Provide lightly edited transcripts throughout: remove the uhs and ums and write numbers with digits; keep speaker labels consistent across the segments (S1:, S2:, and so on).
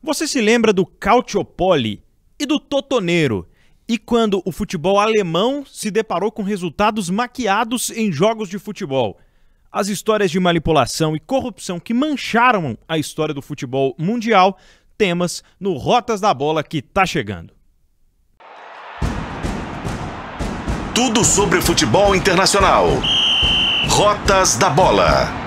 S1: Você se lembra do Calciopoli e do Totonero? E quando o futebol alemão se deparou com resultados maquiados em jogos de futebol? As histórias de manipulação e corrupção que mancharam a história do futebol mundial, temas no Rotas da Bola que tá chegando.
S2: Tudo sobre futebol internacional. Rotas da Bola.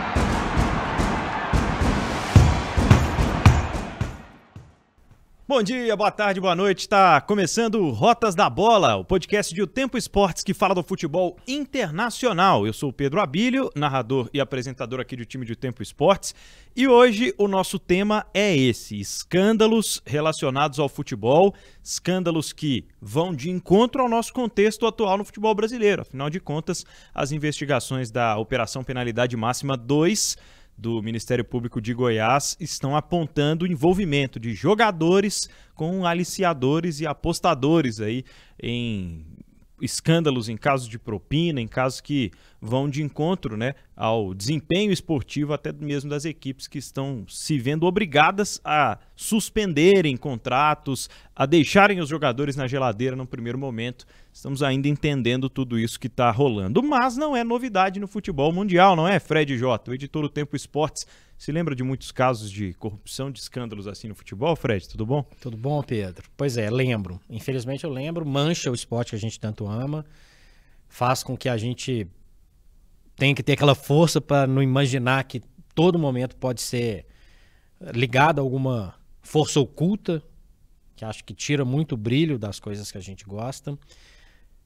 S1: Bom dia, boa tarde, boa noite. Está começando Rotas da Bola, o podcast de O Tempo Esportes que fala do futebol internacional. Eu sou o Pedro Abílio, narrador e apresentador aqui do time de O Tempo Esportes. E hoje o nosso tema é esse: escândalos relacionados ao futebol, escândalos que vão de encontro ao nosso contexto atual no futebol brasileiro. Afinal de contas, as investigações da Operação Penalidade Máxima 2 do Ministério Público de Goiás estão apontando o envolvimento de jogadores com aliciadores e apostadores aí em escândalos, em casos de propina, em casos que vão de encontro, né, ao desempenho esportivo até mesmo das equipes que estão se vendo obrigadas a suspenderem contratos, a deixarem os jogadores na geladeira no primeiro momento. Estamos ainda entendendo tudo isso que está rolando, mas não é novidade no futebol mundial, não é, Fred Jota? O editor do Tempo Esportes se lembra de muitos casos de corrupção, de escândalos assim no futebol, Fred? Tudo bom?
S3: Tudo bom, Pedro? Pois é, lembro. Infelizmente eu lembro, mancha o esporte que a gente tanto ama, faz com que a gente tenha que ter aquela força para não imaginar que todo momento pode ser ligado a alguma força oculta, que acho que tira muito o brilho das coisas que a gente gosta.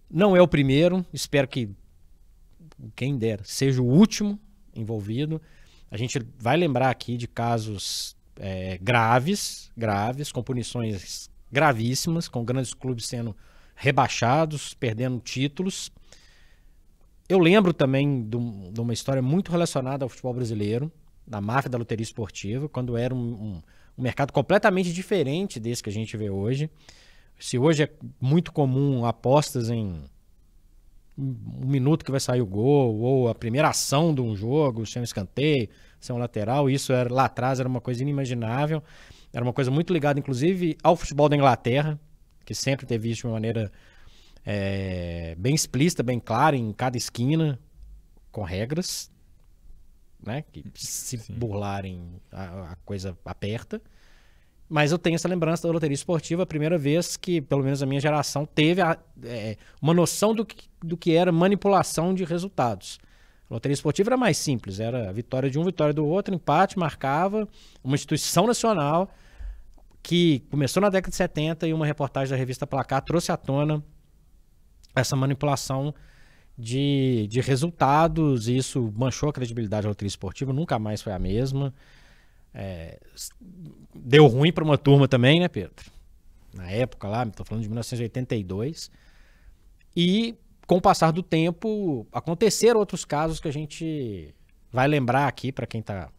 S3: Não é o primeiro, espero que, quem dera, seja o último envolvido. A gente vai lembrar aqui de casos graves, com punições gravíssimas, com grandes clubes sendo rebaixados, perdendo títulos. Eu lembro também de uma história muito relacionada ao futebol brasileiro, da máfia da loteria esportiva, quando era um mercado completamente diferente desse que a gente vê hoje. Se hoje é muito comum apostas em um minuto que vai sair o gol, ou a primeira ação de um jogo, ser um escanteio, ser um lateral, isso era, lá atrás era uma coisa inimaginável, era uma coisa muito ligada inclusive ao futebol da Inglaterra, que sempre teve isso de uma maneira bem explícita, bem clara, em cada esquina, com regras, né, que se burlarem a coisa aperta. Mas eu tenho essa lembrança da loteria esportiva, a primeira vez que, pelo menos a minha geração, teve uma noção do que era manipulação de resultados. A loteria esportiva era mais simples, era a vitória de um, vitória do outro, empate, marcava. Uma instituição nacional que começou na década de 70 e uma reportagem da revista Placar trouxe à tona essa manipulação de resultados, e isso manchou a credibilidade da loteria esportiva, nunca mais foi a mesma. Deu ruim para uma turma também, né, Pedro? Na época lá, estou falando de 1982. E com o passar do tempo, aconteceram outros casos que a gente vai lembrar aqui, para quem está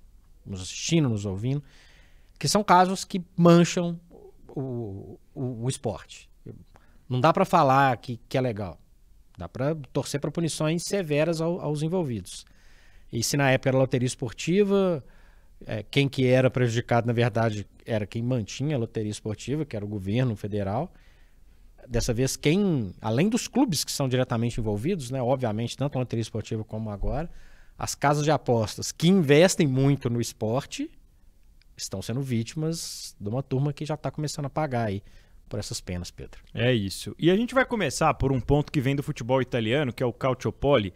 S3: nos assistindo, nos ouvindo, que são casos que mancham o esporte. Não dá para falar que é legal. Dá para torcer para punições severas aos envolvidos. E se na época era loteria esportiva, quem que era prejudicado, na verdade, era quem mantinha a loteria esportiva, que era o governo federal. Dessa vez, além dos clubes que são diretamente envolvidos, né, obviamente, tanto a loteria esportiva como agora, as casas de apostas que investem muito no esporte estão sendo vítimas de uma turma que já está começando a pagar aí por essas penas, Pedro.
S1: É isso. E a gente vai começar por um ponto que vem do futebol italiano, que é o Calciopoli.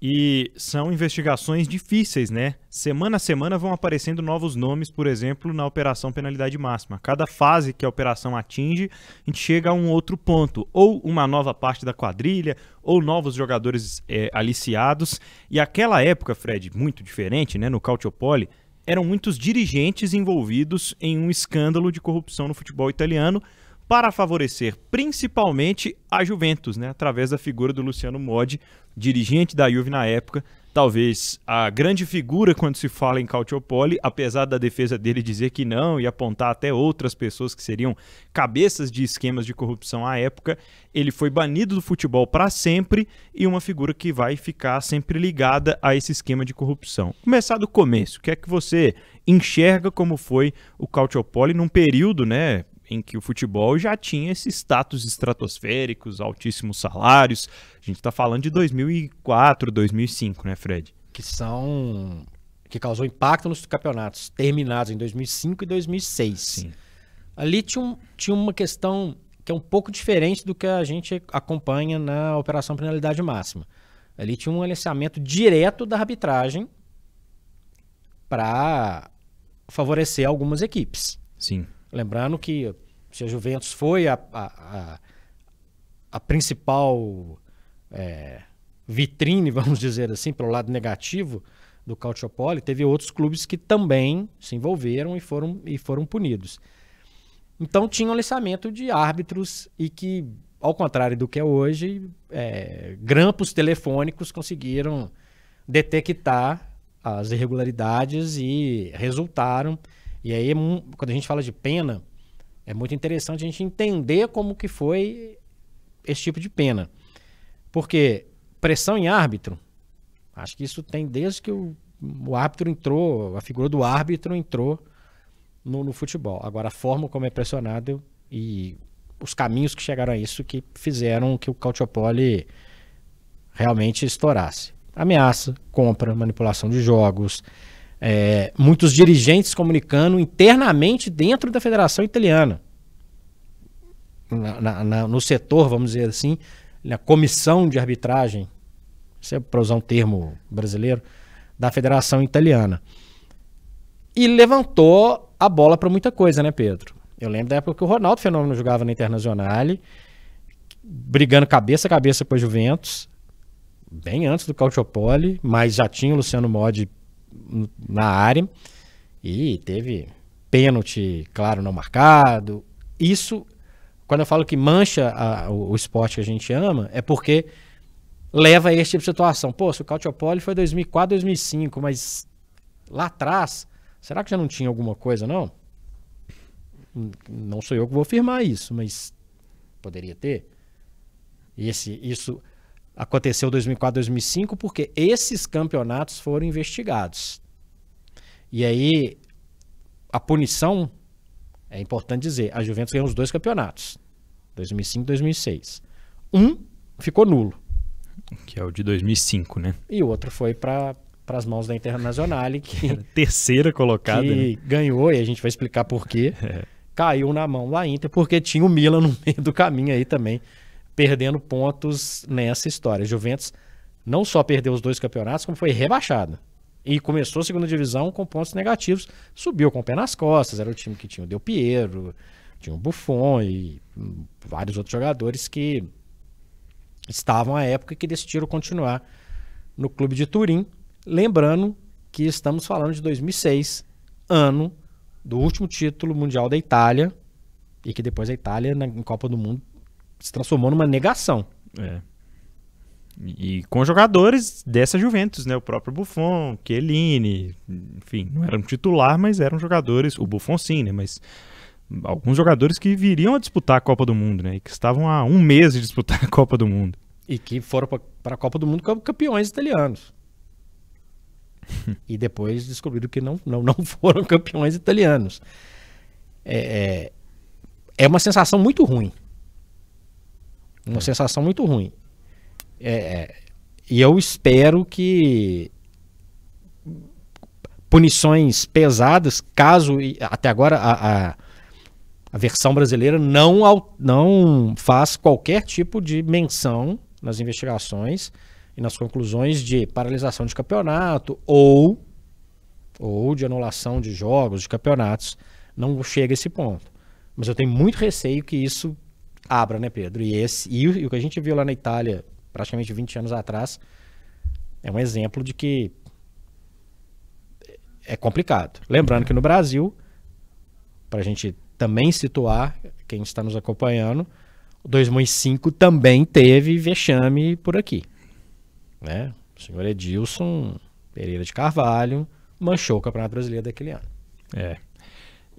S1: E são investigações difíceis, né? Semana a semana vão aparecendo novos nomes, por exemplo, na Operação Penalidade Máxima. Cada fase que a operação atinge, a gente chega a um outro ponto. Ou uma nova parte da quadrilha, ou novos jogadores aliciados. E aquela época, Fred, muito diferente, né? No Calciopoli, eram muitos dirigentes envolvidos em um escândalo de corrupção no futebol italiano, para favorecer principalmente a Juventus, né, através da figura do Luciano Modi, dirigente da Juve na época, talvez a grande figura quando se fala em Calciopoli, apesar da defesa dele dizer que não e apontar até outras pessoas que seriam cabeças de esquemas de corrupção à época, ele foi banido do futebol para sempre e uma figura que vai ficar sempre ligada a esse esquema de corrupção. Começar do começo, o que é que você enxerga como foi o Calciopoli num período, né, em que o futebol já tinha esses status estratosféricos, altíssimos salários. A gente está falando de 2004, 2005, né, Fred?
S3: Que causou impacto nos campeonatos terminados em 2005 e 2006.
S1: Sim.
S3: Ali tinha uma questão que é um pouco diferente do que a gente acompanha na Operação Penalidade Máxima. Ali tinha um aliciamento direto da arbitragem para favorecer algumas equipes.
S1: Sim.
S3: Lembrando que se a Juventus foi a principal vitrine, vamos dizer assim, pelo lado negativo do Calciopoli, teve outros clubes que também se envolveram e foram punidos. Então tinha um aliciamento de árbitros e que, ao contrário do que é hoje, grampos telefônicos conseguiram detectar as irregularidades e resultaram. E aí, quando a gente fala de pena, é muito interessante a gente entender como que foi esse tipo de pena. Porque pressão em árbitro, acho que isso tem desde que o árbitro entrou, a figura do árbitro entrou no futebol. Agora, a forma como é pressionado e os caminhos que chegaram a isso que fizeram que o Calciopoli realmente estourasse. Ameaça, compra, manipulação de jogos... muitos dirigentes comunicando internamente dentro da Federação Italiana. No setor, vamos dizer assim, na comissão de arbitragem, para usar um termo brasileiro, da Federação Italiana. E levantou a bola para muita coisa, né, Pedro? Eu lembro da época que o Ronaldo Fenômeno jogava na Internazionale, brigando cabeça a cabeça com a Juventus, bem antes do Calciopoli, mas já tinha o Luciano Modi na área e teve pênalti, claro, não marcado. Isso, quando eu falo que mancha o esporte que a gente ama, é porque leva a esse tipo de situação. Pô, se o Calciopoli foi 2004, 2005, mas lá atrás, será que já não tinha alguma coisa, não? Não sou eu que vou afirmar isso, mas poderia ter. Isso aconteceu em 2004, 2005 porque esses campeonatos foram investigados. E aí, a punição, é importante dizer, a Juventus ganhou os 2 campeonatos, 2005 e 2006. Um ficou nulo.
S1: Que é o de 2005, né?
S3: E o outro foi para as mãos da Internazionale, que
S1: terceira colocada,
S3: que
S1: né?
S3: Ganhou, e a gente vai explicar por quê. Caiu na mão da Inter, porque tinha o Milan no meio do caminho aí também, perdendo pontos nessa história. A Juventus não só perdeu os 2 campeonatos, como foi rebaixada. E começou a segunda divisão com pontos negativos. Subiu com o pé nas costas. Era o time que tinha o Del Piero, tinha o Buffon e vários outros jogadores que estavam à época e que decidiram continuar no clube de Turim. Lembrando que estamos falando de 2006, ano do último título mundial da Itália, e que depois a Itália, em Copa do Mundo, se transformou numa negação.
S1: E com jogadores dessa Juventus, né? O próprio Buffon, Chiellini, enfim, não eram titular, mas eram jogadores, o Buffon sim, né? Mas alguns jogadores que viriam a disputar a Copa do Mundo, né? E que estavam há um mês de disputar a Copa do Mundo.
S3: E que foram para a Copa do Mundo como campeões italianos. E depois descobriram que não foram campeões italianos. É uma sensação muito ruim. Uma sensação muito ruim. E eu espero que punições pesadas, caso até agora a versão brasileira não faz qualquer tipo de menção nas investigações e nas conclusões de paralisação de campeonato ou de anulação de jogos, de campeonatos. Não chega a esse ponto. Mas eu tenho muito receio que isso abra, né, Pedro? E o que a gente viu lá na Itália, praticamente 20 anos atrás, é um exemplo de que é complicado. Lembrando que no Brasil, para a gente também situar quem está nos acompanhando, 2005 também teve vexame por aqui, né? O senhor Edilson Pereira de Carvalho manchou o Campeonato Brasileiro daquele ano.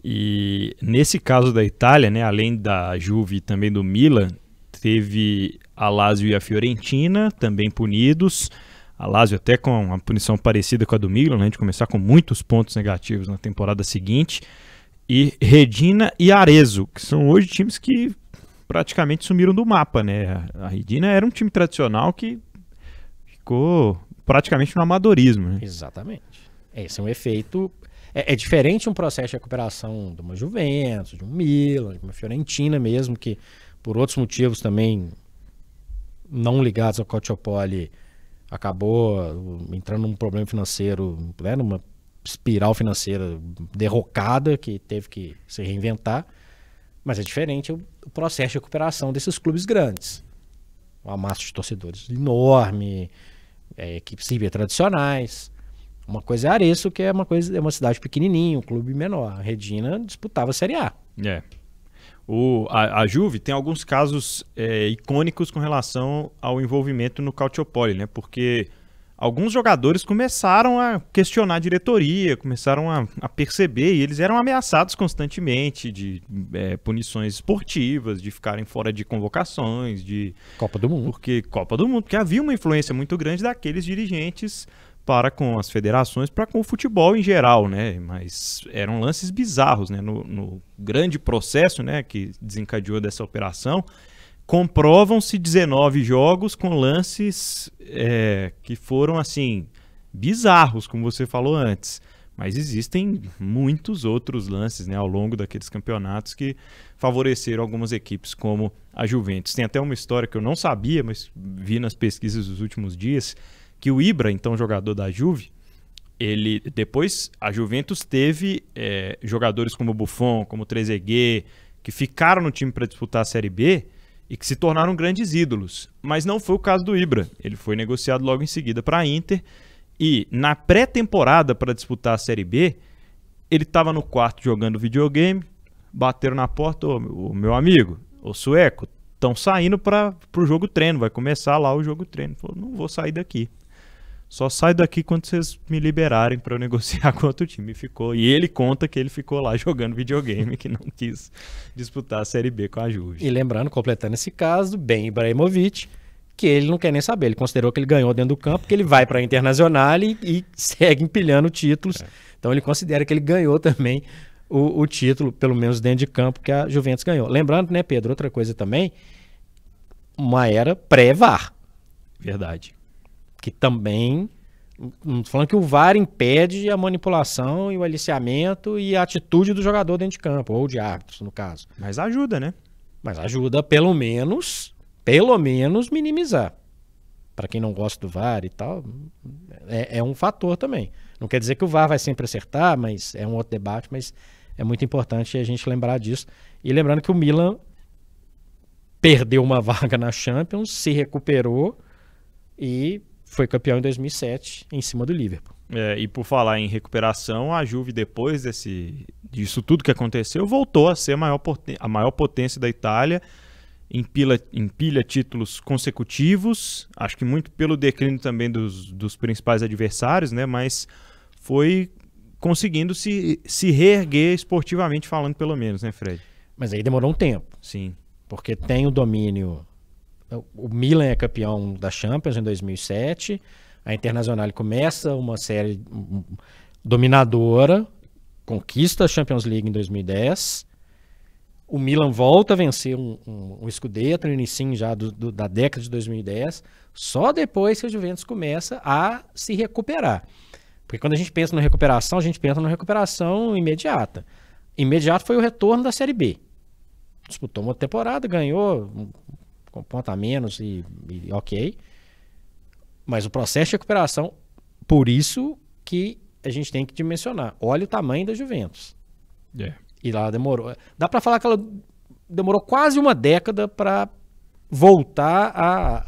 S1: E nesse caso da Itália, né, além da Juve e também do Milan, teve a Lazio e a Fiorentina também punidos. A Lazio até com uma punição parecida com a do Milan, né, de começar com muitos pontos negativos na temporada seguinte. E Reggina e Arezzo, que são hoje times que praticamente sumiram do mapa, né? A Reggina era um time tradicional que ficou praticamente no amadorismo, né?
S3: Exatamente. Esse é um efeito... É diferente um processo de recuperação de uma Juventus, de um Milan, de uma Fiorentina mesmo, que por outros motivos também não ligados ao Calciopoli acabou entrando num problema financeiro, né, numa espiral financeira derrocada que teve que se reinventar. Mas é diferente o processo de recuperação desses clubes grandes. Uma massa de torcedores enorme, equipes hiper tradicionais. Uma coisa é Arezzo, que é uma cidade pequenininha, um clube menor. A Reggina disputava a Série A.
S1: A Juve tem alguns casos icônicos com relação ao envolvimento no Calciopoli, né? Porque alguns jogadores começaram a questionar a diretoria, começaram a perceber, e eles eram ameaçados constantemente de punições esportivas, de ficarem fora de convocações, de
S3: Copa do Mundo.
S1: Porque havia uma influência muito grande daqueles dirigentes para com as federações, para com o futebol em geral, né? Mas eram lances bizarros, né? No grande processo, né, que desencadeou dessa operação, comprovam-se 19 jogos com lances que foram, assim, bizarros, como você falou antes. Mas existem muitos outros lances, né, ao longo daqueles campeonatos que favoreceram algumas equipes, como a Juventus. Tem até uma história que eu não sabia, mas vi nas pesquisas dos últimos dias, que o Ibra, então jogador da Juve, depois a Juventus teve jogadores como Buffon, como Trezeguet, que ficaram no time para disputar a Série B, e que se tornaram grandes ídolos. Mas não foi o caso do Ibra. Ele foi negociado logo em seguida para a Inter. E na pré-temporada para disputar a Série B, ele estava no quarto jogando videogame, bateram na porta, o meu amigo, o sueco, estão saindo para o jogo treino, vai começar lá o jogo treino. Ele falou, não vou sair daqui. Só saio daqui quando vocês me liberarem para eu negociar com outro time. E ele conta que ele ficou lá jogando videogame, que não quis disputar a Série B com a Juve.
S3: E lembrando, completando esse caso, Ben Ibrahimovic, que ele não quer nem saber. Ele considerou que ele ganhou dentro do campo, que ele vai para a Internacional e segue empilhando títulos. Então ele considera que ele ganhou também o título, pelo menos dentro de campo, que a Juventus ganhou. Lembrando, né, Pedro, outra coisa também, uma era pré-VAR.
S1: Verdade.
S3: Que também, não tô falando que o VAR impede a manipulação e o aliciamento e a atitude do jogador dentro de campo, ou de árbitros, no caso.
S1: Mas ajuda, né?
S3: Mas ajuda, pelo menos minimizar. Para quem não gosta do VAR e tal, é um fator também. Não quer dizer que o VAR vai sempre acertar, mas é um outro debate, mas é muito importante a gente lembrar disso. E lembrando que o Milan perdeu uma vaga na Champions, se recuperou e foi campeão em 2007 em cima do Liverpool.
S1: E por falar em recuperação, a Juve, depois disso tudo que aconteceu, voltou a ser a maior potência da Itália, empilha títulos consecutivos, acho que muito pelo declínio também dos principais adversários, né? Mas foi conseguindo se reerguer esportivamente falando, pelo menos, né, Fred?
S3: Mas aí demorou um tempo.
S1: Sim.
S3: Porque tem o domínio... O Milan é campeão da Champions em 2007, a Internazionale começa uma série dominadora, conquista a Champions League em 2010, o Milan volta a vencer um Scudetto no início já da década de 2010, só depois que a Juventus começa a se recuperar. Porque quando a gente pensa na recuperação, a gente pensa na recuperação imediata. Imediato foi o retorno da Série B. Disputou uma temporada, ganhou com ponto a menos e ok. Mas o processo de recuperação, por isso que a gente tem que dimensionar. Olha o tamanho da Juventus. E lá demorou. Dá para falar que ela demorou quase uma década para voltar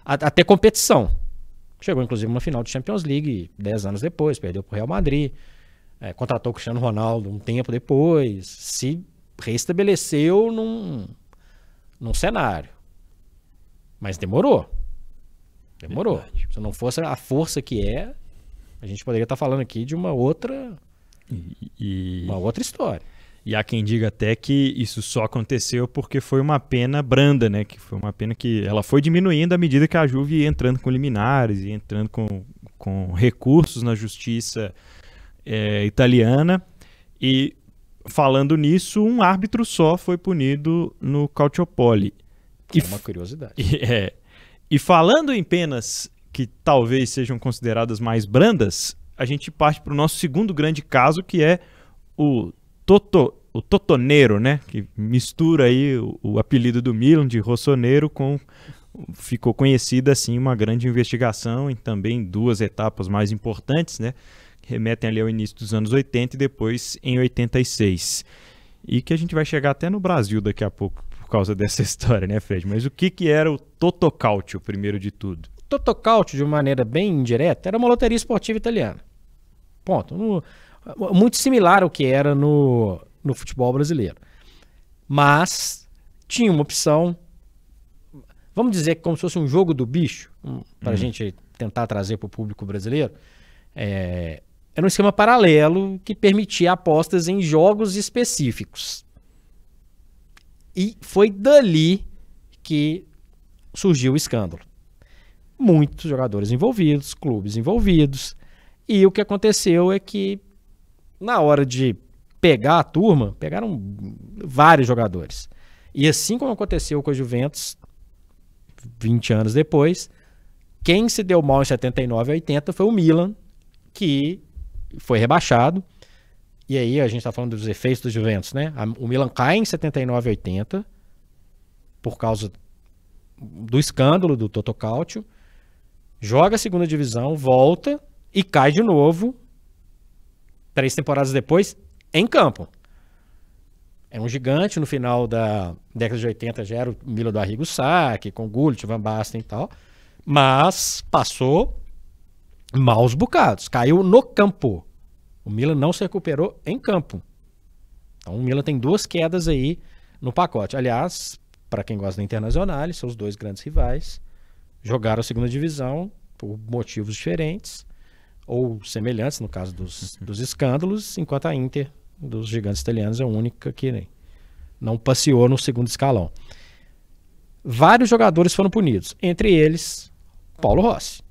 S3: a ter competição. Chegou, inclusive, uma final de Champions League 10 anos depois, perdeu para o Real Madrid, contratou o Cristiano Ronaldo um tempo depois, se reestabeleceu num cenário. Mas demorou.
S1: Verdade.
S3: Se não fosse a força que é, a gente poderia estar falando aqui de uma outra história.
S1: E há quem diga até que isso só aconteceu porque foi uma pena branda, né? Que foi uma pena que ela foi diminuindo à medida que a Juve ia entrando com liminares e entrando com recursos na justiça italiana. E falando nisso, um árbitro só foi punido no Calciopoli.
S3: É uma curiosidade.
S1: E falando em penas que talvez sejam consideradas mais brandas, a gente parte para o nosso segundo grande caso, que é o Totonero, né? Que mistura aí o apelido do Milan de Rossonero ficou conhecida assim uma grande investigação em também 2 etapas mais importantes, né? Que remetem ali ao início dos anos 80 e depois em 86. E que a gente vai chegar até no Brasil daqui a pouco por causa dessa história, né, Fred? Mas o que era o Totocalcio, primeiro de tudo?
S3: O Totocalcio, de uma maneira bem indireta, era uma loteria esportiva italiana. Ponto. Muito similar ao que era no futebol brasileiro. Mas tinha uma opção, vamos dizer que como se fosse um jogo do bicho, para a gente tentar trazer para o público brasileiro. Era um esquema paralelo que permitia apostas em jogos específicos. E foi dali que surgiu o escândalo. Muitos jogadores envolvidos, clubes envolvidos. E o que aconteceu é que, na hora de pegar a turma, pegaram vários jogadores. E assim como aconteceu com a Juventus, 20 anos depois, quem se deu mal em 79 e 80 foi o Milan, que foi rebaixado. E aí a gente está falando dos efeitos do Juventus, né? O Milan cai em 79 e 80 por causa do escândalo do Totocalcio, joga a segunda divisão, volta e cai de novo 3 temporadas depois em campo. É um gigante. No final da década de 80 já era o Milan do Arrigo Sacchi, com Gullit, Van Basten e tal, mas passou maus bocados, caiu no campo. O Milan não se recuperou em campo. Então o Milan tem 2 quedas aí no pacote. Aliás, para quem gosta da Internazionale, são os 2 grandes rivais, jogaram a segunda divisão por motivos diferentes ou semelhantes no caso dos escândalos, enquanto a Inter dos gigantes italianos é a única que não passeou no segundo escalão. Vários jogadores foram punidos, entre eles Paulo Rossi.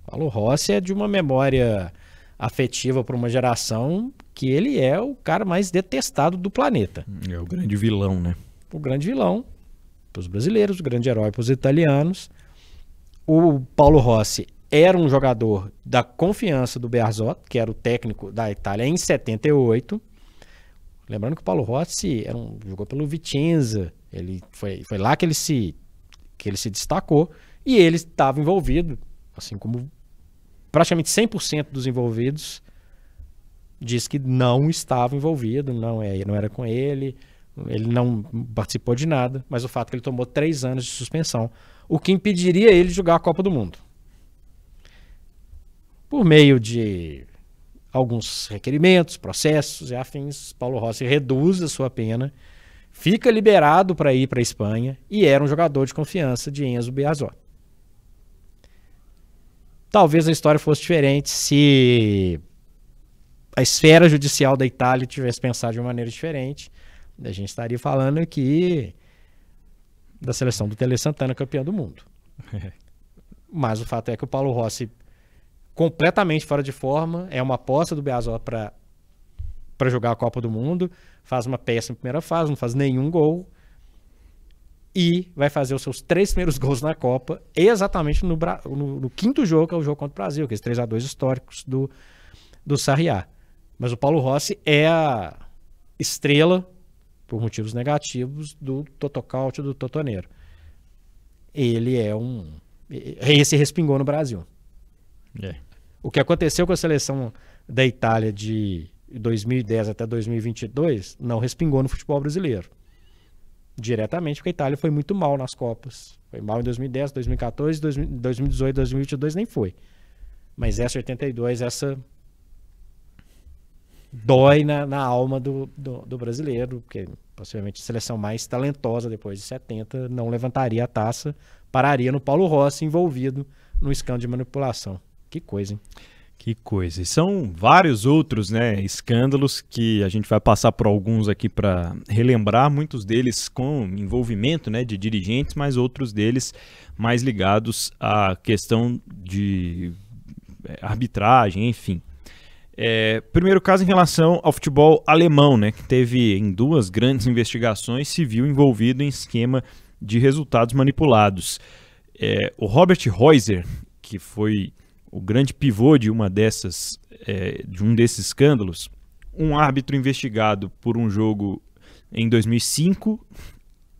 S3: Paulo Rossi é de uma memória afetiva para uma geração que ele é o cara mais detestado do planeta.
S1: É o grande vilão, né?
S3: O grande vilão para os brasileiros, o grande herói para os italianos. O Paulo Rossi era um jogador da confiança do Bearzot, que era o técnico da Itália em 78. Lembrando que o Paulo Rossi jogou pelo Vicenza, ele foi lá que ele se destacou, e ele estava envolvido, assim como praticamente 100% dos envolvidos diz que não estava envolvido, não era com ele não participou de nada, mas o fato é que ele tomou 3 anos de suspensão, o que impediria ele de jogar a Copa do Mundo. Por meio de alguns requerimentos, processos e afins, Paulo Rossi reduz a sua pena, fica liberado para ir para a Espanha e era um jogador de confiança de Enzo Bearzot. Talvez a história fosse diferente se a esfera judicial da Itália tivesse pensado de uma maneira diferente. A gente estaria falando aqui da seleção do Tele Santana campeão do mundo. Mas o fato é que o Paulo Rossi, completamente fora de forma, é uma aposta do Bearzot para jogar a Copa do Mundo, faz uma péssima primeira fase, não faz nenhum gol e vai fazer os seus 3 primeiros gols na Copa exatamente no 5º jogo, que é o jogo contra o Brasil, aqueles 3-2 históricos do Sarriá. Mas o Paulo Rossi é a estrela, por motivos negativos, do Totocalcio, do Totonero. Ele esse respingou no Brasil. O que aconteceu com a seleção da Itália de 2010 até 2022 não respingou no futebol brasileiro. Diretamente, porque a Itália foi muito mal nas Copas. Foi mal em 2010, 2014, 2018, 2022 nem foi. Mas essa 82, dói na alma do brasileiro, porque possivelmente a seleção mais talentosa depois de 70 não levantaria a taça, pararia no Paulo Rossi envolvido no escândalo de manipulação. Que coisa, hein?
S1: Que coisa. E são vários outros, né, escândalos que a gente vai passar por alguns aqui para relembrar, muitos deles com envolvimento, né, de dirigentes, mas outros deles mais ligados à questão de arbitragem, enfim. Primeiro caso em relação ao futebol alemão, né, que teve em 2 grandes investigações, se viu envolvido em esquema de resultados manipulados. O Robert Reuser, que foi o grande pivô de de um desses escândalos, um árbitro investigado por um jogo em 2005,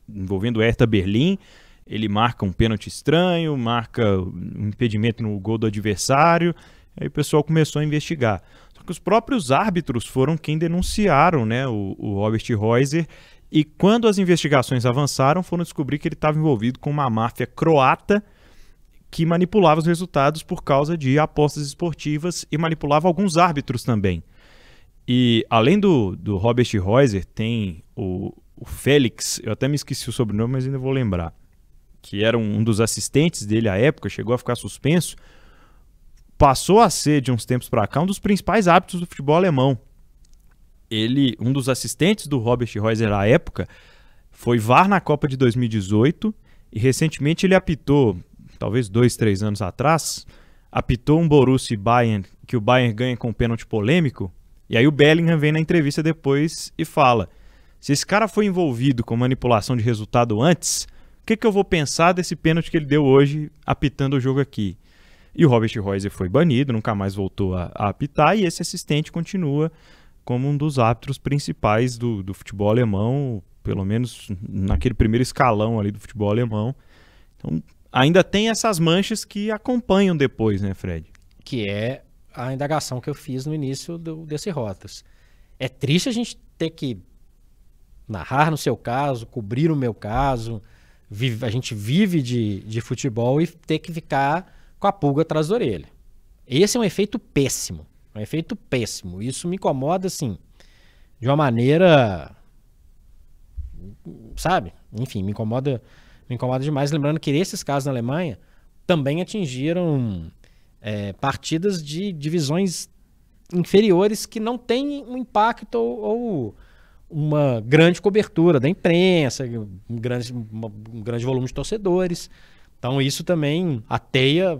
S1: envolvendo Hertha Berlim. Ele marca um pênalti estranho, marca um impedimento no gol do adversário, aí o pessoal começou a investigar. Só que os próprios árbitros foram quem denunciaram, né, o Robert Reuser, e quando as investigações avançaram, foram descobrir que ele estava envolvido com uma máfia croata que manipulava os resultados por causa de apostas esportivas e manipulava alguns árbitros também. E além do Robert Reuser, tem o Félix, eu até me esqueci o sobrenome, mas ainda vou lembrar, que era um dos assistentes dele à época, chegou a ficar suspenso, passou a ser, de uns tempos para cá, um dos principais árbitros do futebol alemão. Ele, um dos assistentes do Robert Reuser à época, foi VAR na Copa de 2018 e recentemente ele apitou, talvez 2, 3 anos atrás, apitou um Borussia Bayern, que o Bayern ganha com um pênalti polêmico, e aí o Bellingham vem na entrevista depois e fala: se esse cara foi envolvido com manipulação de resultado antes, o que eu vou pensar desse pênalti que ele deu hoje apitando o jogo aqui? E o Robert Reuser foi banido, nunca mais voltou a apitar, e esse assistente continua como um dos árbitros principais do futebol alemão, pelo menos naquele primeiro escalão ali do futebol alemão. Então, ainda tem essas manchas que acompanham depois, né, Fred?
S3: Que é a indagação que eu fiz no início desse Rotas. É triste a gente ter que narrar no seu caso, cobrir o meu caso, a gente vive de futebol e ter que ficar com a pulga atrás da orelha. Esse é um efeito péssimo. Um efeito péssimo. Isso me incomoda, assim, de uma maneira, sabe? Enfim, me incomoda demais. Lembrando que esses casos na Alemanha também atingiram partidas de divisões inferiores que não têm um impacto ou uma grande cobertura da imprensa, um grande volume de torcedores. Então isso também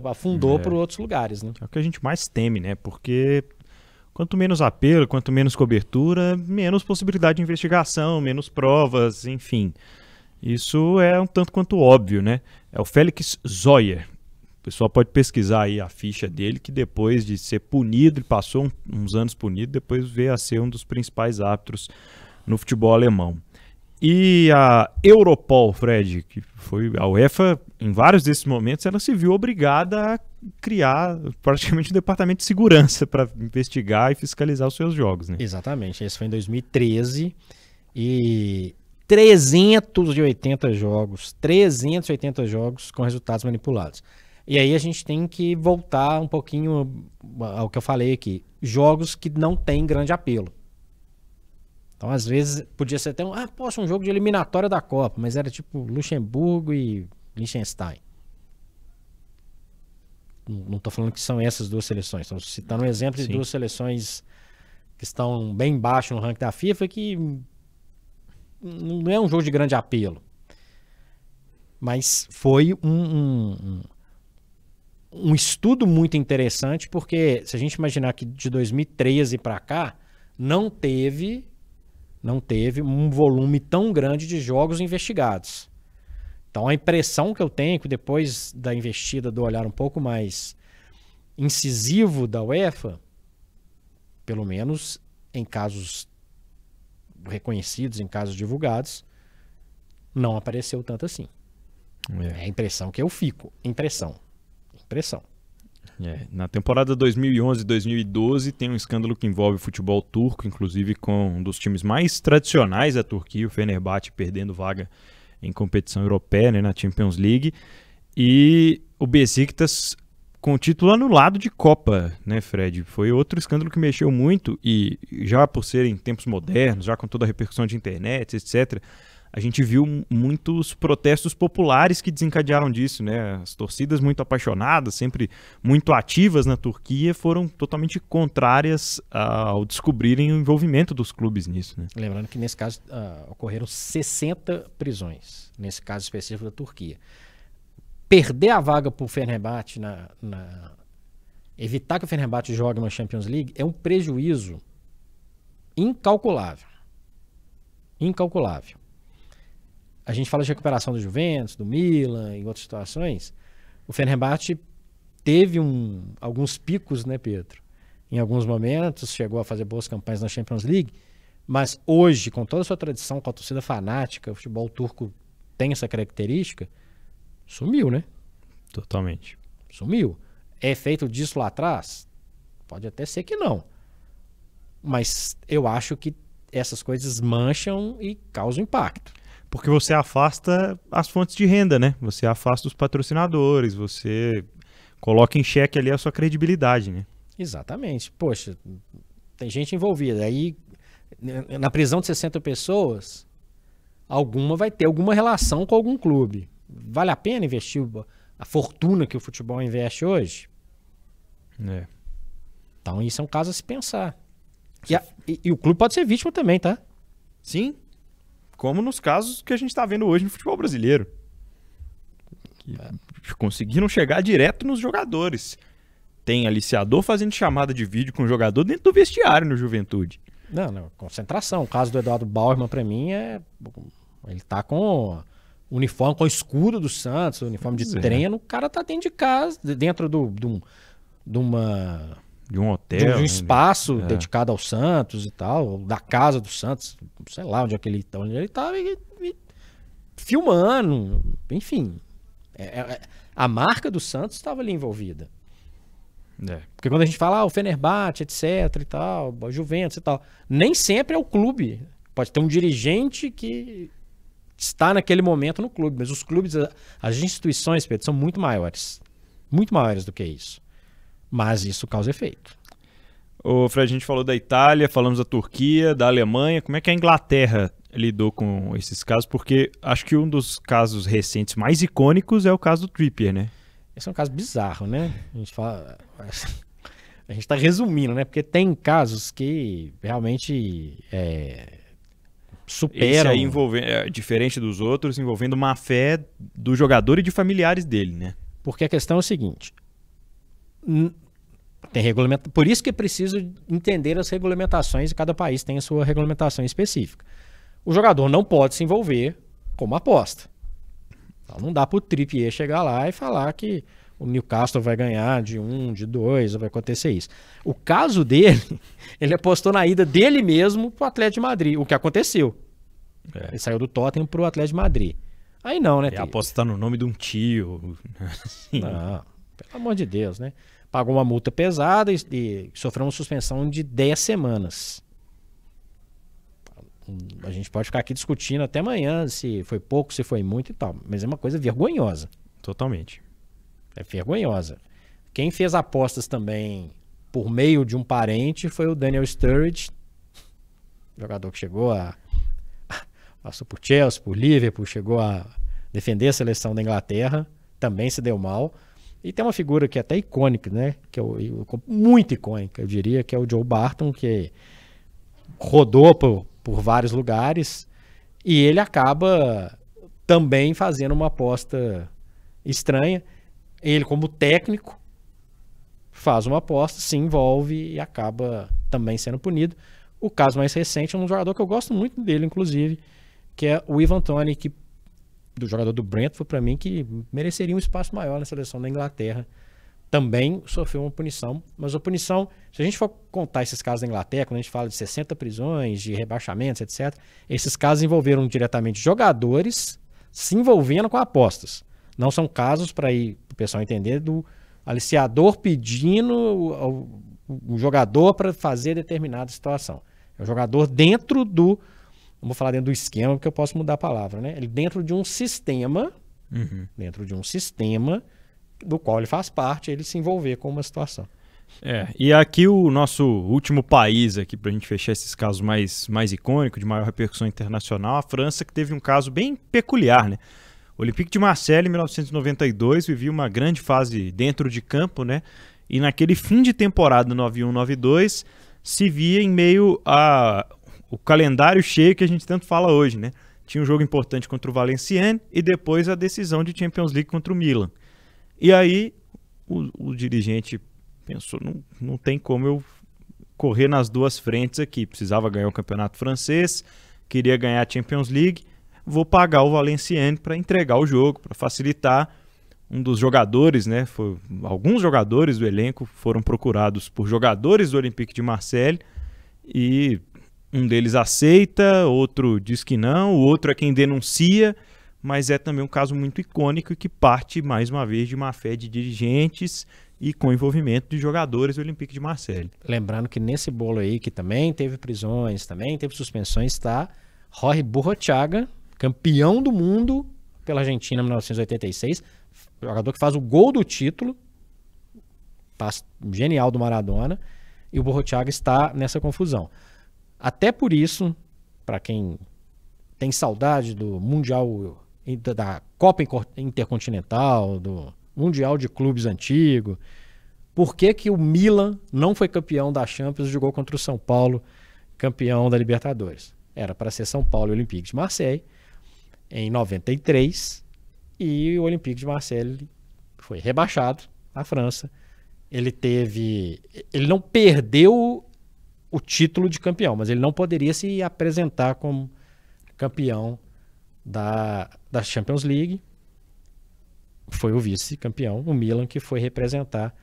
S3: afundou para outros lugares, né?
S1: É o que a gente mais teme, né? Porque quanto menos apelo, quanto menos cobertura, menos possibilidade de investigação, menos provas, enfim. Isso é um tanto quanto óbvio, né? É o Félix Zoyer. O pessoal pode pesquisar aí a ficha dele, que depois de ser punido, ele passou uns anos punido, depois veio a ser um dos principais árbitros no futebol alemão. E a Europol, Fred, que foi a UEFA, em vários desses momentos, ela se viu obrigada a criar praticamente um departamento de segurança para investigar e fiscalizar os seus jogos, né?
S3: Exatamente, esse foi em 2013 e 380 jogos com resultados manipulados. E aí a gente tem que voltar um pouquinho ao que eu falei aqui, jogos que não têm grande apelo. Então, às vezes, podia ser até um jogo de eliminatória da Copa, mas era tipo Luxemburgo e Liechtenstein. Não estou falando que são essas duas seleções, estou citando um exemplo de duas seleções que estão bem embaixo no ranking da FIFA, que não é um jogo de grande apelo. Mas foi um estudo muito interessante, porque se a gente imaginar que de 2013 para cá, não teve um volume tão grande de jogos investigados. Então a impressão que eu tenho, que depois da investida do olhar um pouco mais incisivo da UEFA, pelo menos em casos reconhecidos, em casos divulgados, não apareceu tanto assim. É a impressão que eu fico. Impressão.
S1: Na temporada 2011-2012 tem um escândalo que envolve o futebol turco, inclusive com um dos times mais tradicionais da Turquia, o Fenerbahçe, perdendo vaga em competição europeia, né, na Champions League, e o Beşiktaş com o título anulado de Copa, né, Fred? Foi outro escândalo que mexeu muito e já por serem tempos modernos, já com toda a repercussão de internet, etc., a gente viu muitos protestos populares que desencadearam disso, né? As torcidas muito apaixonadas, sempre muito ativas na Turquia, foram totalmente contrárias ao descobrirem o envolvimento dos clubes nisso, né?
S3: Lembrando que nesse caso ocorreram 60 prisões, nesse caso específico da Turquia. Perder a vaga para o Fenerbahçe, evitar que o Fenerbahçe jogue na Champions League é um prejuízo incalculável. Incalculável. A gente fala de recuperação do Juventus, do Milan, em outras situações. O Fenerbahçe teve alguns picos, né, Pedro? Em alguns momentos, chegou a fazer boas campanhas na Champions League, mas hoje, com toda a sua tradição, com a torcida fanática, o futebol turco tem essa característica, sumiu, né?
S1: Totalmente.
S3: Sumiu. É feito disso lá atrás? Pode até ser que não. Mas eu acho que essas coisas mancham e causam impacto.
S1: Porque você afasta as fontes de renda, né? Você afasta os patrocinadores, você coloca em xeque ali a sua credibilidade, né?
S3: Exatamente. Poxa, tem gente envolvida. Aí, na prisão de 60 pessoas, alguma vai ter alguma relação com algum clube. Vale a pena investir a fortuna que o futebol investe hoje?
S1: É.
S3: Então, isso é um caso a se pensar. E o clube pode ser vítima também, tá?
S1: Sim. Como nos casos que a gente está vendo hoje no futebol brasileiro. Que conseguiram chegar direto nos jogadores. Tem aliciador fazendo chamada de vídeo com o jogador dentro do vestiário no Juventude.
S3: Não, concentração. O caso do Eduardo Bauerman, para mim, ele tá com uniforme, com o escudo do Santos, uniforme de treino. O cara tá dentro de casa, dentro de um
S1: hotel.
S3: De um espaço dedicado ao Santos e tal, da casa do Santos, sei lá onde ele estava filmando, enfim. A marca do Santos estava ali envolvida. Porque quando a gente fala o Fenerbahçe, etc e tal, o Juventus e tal, nem sempre é o clube. Pode ter um dirigente que está naquele momento no clube, mas os clubes, as instituições, Pedro, são muito maiores do que isso. Mas isso causa efeito.
S1: Ô, Fred, a gente falou da Itália, falamos da Turquia, da Alemanha. Como é que a Inglaterra lidou com esses casos? Porque acho que um dos casos recentes mais icônicos é o caso do Trippier, né?
S3: Esse é um caso bizarro, né? A gente tá resumindo, né? Porque tem casos que realmente superam.
S1: Esse aí diferente dos outros, envolvendo má fé do jogador e de familiares dele, né?
S3: Porque a questão é o seguinte... Tem regulamento, por isso que é preciso entender as regulamentações e cada país tem a sua regulamentação específica. O jogador não pode se envolver com uma aposta. Então não dá para o Trippier chegar lá e falar que o Newcastle vai ganhar de 1, de 2, vai acontecer isso. O caso dele, ele apostou na ida dele mesmo para o Atlético de Madrid, o que aconteceu. Ele saiu do Tottenham para o Atlético de Madrid. Aí não, né?
S1: E a aposta está no nome de um tio.
S3: Não, pelo amor de Deus, né? Pagou uma multa pesada e sofreu uma suspensão de 10 semanas. A gente pode ficar aqui discutindo até amanhã se foi pouco, se foi muito e tal. Mas é uma coisa vergonhosa.
S1: Totalmente.
S3: É vergonhosa. Quem fez apostas também por meio de um parente foi o Daniel Sturridge, jogador que chegou passou por Chelsea, por Liverpool, chegou a defender a seleção da Inglaterra, também se deu mal. E tem uma figura que é até icônica, né? Que é muito icônica, eu diria, que é o Joe Barton, que rodou por vários lugares e ele acaba também fazendo uma aposta estranha. Ele, como técnico, faz uma aposta, se envolve e acaba também sendo punido. O caso mais recente é um jogador que eu gosto muito dele, inclusive, que é o Ivan Toney, do jogador do Brentford, para mim, que mereceria um espaço maior na seleção da Inglaterra. Também sofreu uma punição, mas a punição, se a gente for contar esses casos da Inglaterra, quando a gente fala de 60 prisões, de rebaixamentos, etc., esses casos envolveram diretamente jogadores se envolvendo com apostas. Não são casos, para o pessoal entender, do aliciador pedindo o jogador para fazer determinada situação. É o jogador dentro do... Vamos falar dentro do esquema, porque eu posso mudar a palavra, né? Ele dentro de um sistema, do qual ele faz parte, ele se envolver com uma situação.
S1: E aqui o nosso último país aqui pra gente fechar esses casos mais icônicos, de maior repercussão internacional, a França, que teve um caso bem peculiar, né? O Olympique de Marseille, em 1992, vivia uma grande fase dentro de campo, né? E naquele fim de temporada 91-92, se via em meio ao calendário cheio que a gente tanto fala hoje, né? Tinha um jogo importante contra o Valenciennes e depois a decisão de Champions League contra o Milan. E aí o dirigente pensou, não tem como eu correr nas duas frentes aqui. Precisava ganhar o campeonato francês, queria ganhar a Champions League, vou pagar o Valenciennes para entregar o jogo, para facilitar. Um dos jogadores, né, alguns jogadores do elenco foram procurados por jogadores do Olympique de Marseille e um deles aceita, outro diz que não, o outro é quem denuncia, mas é também um caso muito icônico que parte, mais uma vez, de má fé de dirigentes e com envolvimento de jogadores do Olympique de Marseille.
S3: Lembrando que nesse bolo aí, que também teve prisões, também teve suspensões, está Jorge Burruchaga, campeão do mundo pela Argentina em 1986, jogador que faz o gol do título, passe genial do Maradona, e o Burruchaga está nessa confusão. Até por isso, para quem tem saudade do Mundial, da Copa Intercontinental, do Mundial de Clubes antigo, por que o Milan não foi campeão da Champions e jogou contra o São Paulo, campeão da Libertadores? Era para ser São Paulo e Olympique de Marseille em 93, e o Olympique de Marseille foi rebaixado na França. Ele não perdeu o título de campeão, mas ele não poderia se apresentar como campeão da Champions League. Foi o vice-campeão, o Milan, que foi representar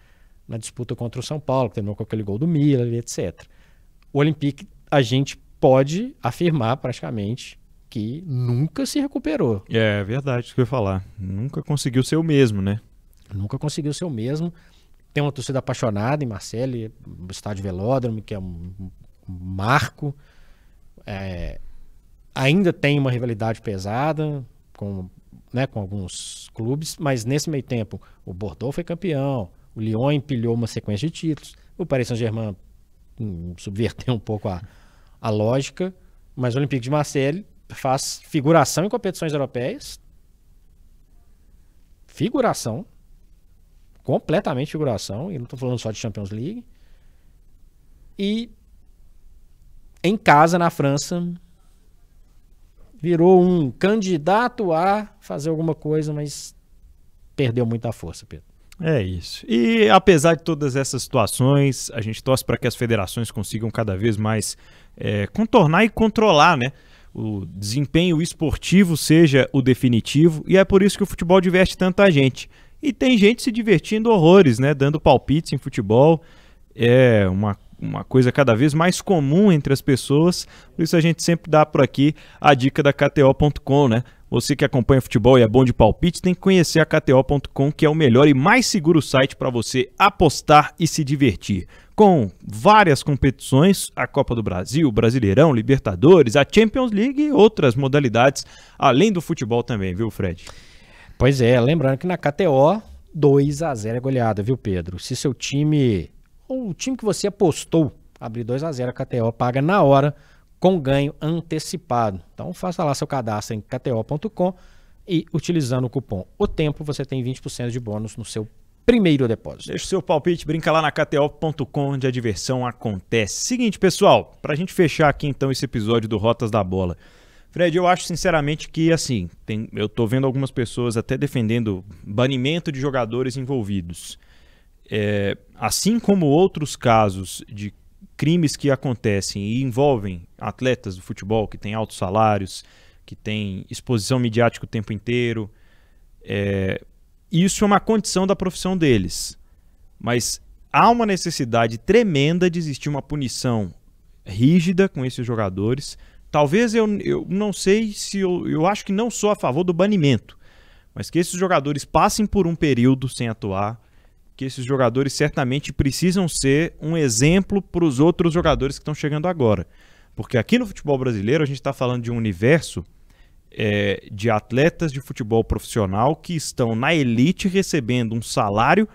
S3: na disputa contra o São Paulo, que terminou com aquele gol do Milan, etc. O Olympique, a gente pode afirmar praticamente que nunca se recuperou.
S1: É verdade, isso que eu ia falar. Nunca conseguiu ser o mesmo, né?
S3: Nunca conseguiu ser o mesmo. Tem uma torcida apaixonada em Marseille, o estádio Velódromo, que é um marco. Ainda tem uma rivalidade pesada com alguns clubes, mas nesse meio tempo o Bordeaux foi campeão, o Lyon empilhou uma sequência de títulos, o Paris Saint-Germain subverteu um pouco a lógica, mas o Olympique de Marseille faz figuração em competições europeias, completamente figuração, e não estou falando só de Champions League, e em casa, na França, virou um candidato a fazer alguma coisa, mas perdeu muita força, Pedro.
S1: É isso. E apesar de todas essas situações, a gente torce para que as federações consigam cada vez mais contornar e controlar, né? O desempenho esportivo seja o definitivo, e é por isso que o futebol diverte tanta gente. E tem gente se divertindo horrores, né? Dando palpites em futebol. É uma coisa cada vez mais comum entre as pessoas. Por isso a gente sempre dá por aqui a dica da KTO.com, né? Você que acompanha futebol e é bom de palpite, tem que conhecer a KTO.com, que é o melhor e mais seguro site para você apostar e se divertir. Com várias competições, a Copa do Brasil, o Brasileirão, Libertadores, a Champions League e outras modalidades, além do futebol também, viu, Fred?
S3: Pois é, lembrando que na KTO, 2-0 é goleada, viu, Pedro? Se seu time, ou o time que você apostou, abrir 2-0, a KTO paga na hora, com ganho antecipado. Então faça lá seu cadastro em KTO.com e utilizando o cupom O Tempo você tem 20% de bônus no seu primeiro depósito.
S1: Deixa o seu palpite, brinca lá na KTO.com, onde a diversão acontece. Seguinte, pessoal, pra gente fechar aqui então esse episódio do Rotas da Bola. Fred, eu acho sinceramente que assim, eu tô vendo algumas pessoas até defendendo banimento de jogadores envolvidos. Assim como outros casos de crimes que acontecem e envolvem atletas do futebol que têm altos salários, que têm exposição midiática o tempo inteiro. Isso é uma condição da profissão deles. Mas há uma necessidade tremenda de existir uma punição rígida com esses jogadores. Talvez eu não sei se eu acho que não sou a favor do banimento, mas que esses jogadores passem por um período sem atuar, que esses jogadores certamente precisam ser um exemplo para os outros jogadores que estão chegando agora. Porque aqui no futebol brasileiro a gente está falando de um universo de atletas de futebol profissional que estão na elite recebendo um salário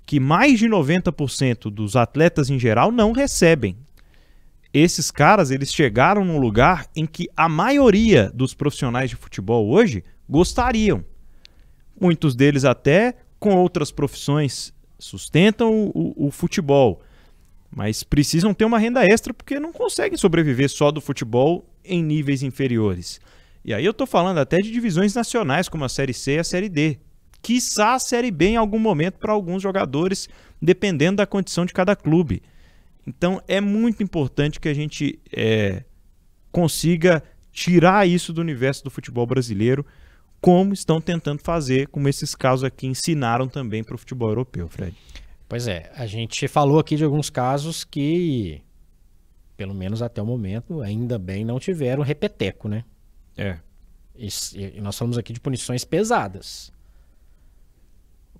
S1: que mais de 90% dos atletas em geral não recebem. Esses caras, eles chegaram num lugar em que a maioria dos profissionais de futebol hoje gostariam. Muitos deles até com outras profissões sustentam o futebol, mas precisam ter uma renda extra porque não conseguem sobreviver só do futebol em níveis inferiores. E aí eu tô falando até de divisões nacionais como a Série C e a Série D. Quiçá a Série B em algum momento para alguns jogadores, dependendo da condição de cada clube. Então é muito importante que a gente consiga tirar isso do universo do futebol brasileiro, como estão tentando fazer, como esses casos aqui ensinaram também para o futebol europeu, Fred.
S3: Pois é, a gente falou aqui de alguns casos que, pelo menos até o momento, ainda bem não tiveram repeteco, né? E nós falamos aqui de punições pesadas.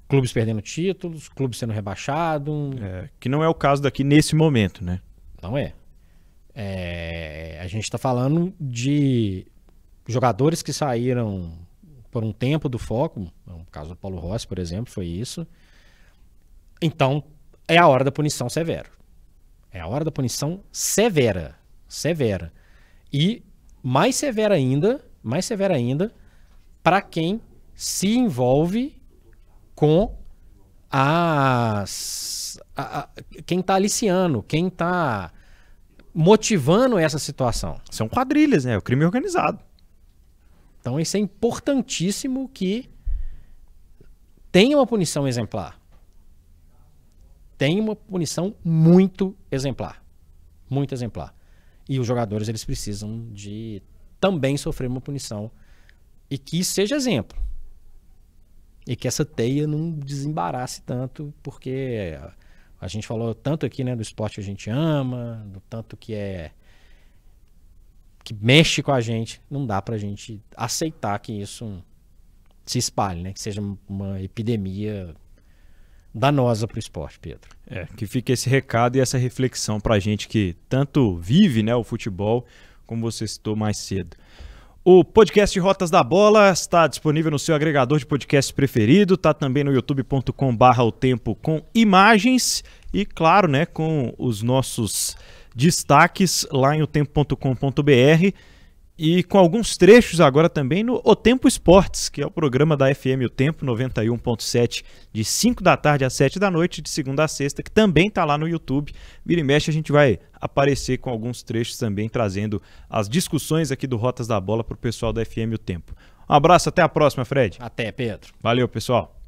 S3: Clubes perdendo títulos, clubes sendo rebaixados.
S1: Que não é o caso daqui nesse momento, né?
S3: Não é. A gente está falando de jogadores que saíram por um tempo do foco. No caso do Paulo Rossi, por exemplo, foi isso. Então, é a hora da punição severa. É a hora da punição severa. Severa. E mais severa ainda para quem se envolve com quem está aliciando, quem está motivando essa situação.
S1: São quadrilhas, né? O crime organizado.
S3: Então isso é importantíssimo que tenha uma punição exemplar. Tem uma punição muito exemplar. Muito exemplar. E os jogadores, eles precisam de também sofrer uma punição e que isso seja exemplo. E que essa teia não desembarace tanto, porque a gente falou tanto aqui, né, do esporte que a gente ama, do tanto que mexe com a gente. Não dá pra gente aceitar que isso se espalhe, né, que seja uma epidemia danosa pro esporte, Pedro.
S1: Que fique esse recado e essa reflexão pra gente que tanto vive, né, o futebol, como você citou mais cedo. O podcast Rotas da Bola está disponível no seu agregador de podcast preferido, está também no youtube.com/otempo com imagens e, claro, né, com os nossos destaques lá em otempo.com.br e com alguns trechos agora também no O Tempo Esportes, que é o programa da FM O Tempo 91.7, de 5 da tarde às 7 da noite, de segunda a sexta, que também está lá no YouTube. Vira e mexe, a gente vai aparecer com alguns trechos também, trazendo as discussões aqui do Rotas da Bola para o pessoal da FM O Tempo. Um abraço, até a próxima, Fred.
S3: Até, Pedro.
S1: Valeu, pessoal.